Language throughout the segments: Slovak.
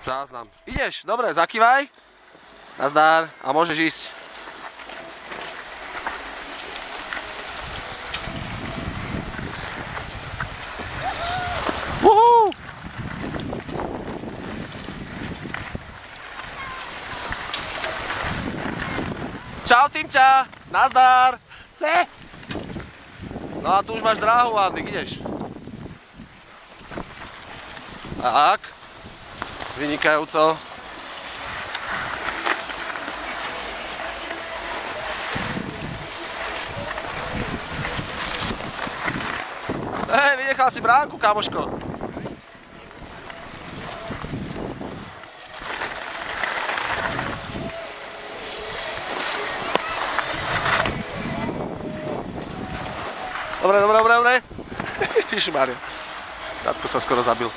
Záznam. Ideš? Dobre, zakývaj. Nazdar. A môžeš ísť. Uhú! Čau, Týmča. Nazdar. No a tu už máš dráhu, Andy, ideš. Tak. Vynikajúco. Vynechal si bránku, kamoško. Dobre. Ježišmária. Tatko sa skoro zabil.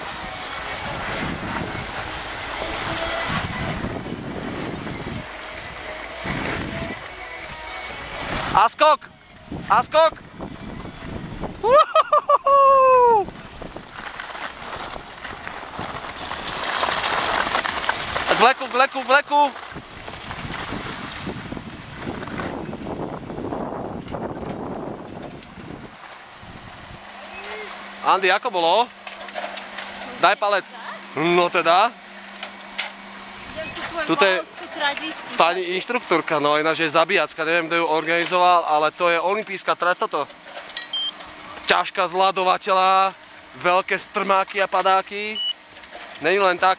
A skok! K vleku. Andy, ako bolo? Daj palec. No teda. Tuto je pani inštruktorka, no ináč je zabíjacka, neviem, kto ju organizoval, ale to je olympijská trať toto. Ťažká zľadovateľa, veľké strmáky a padáky. Není len tak.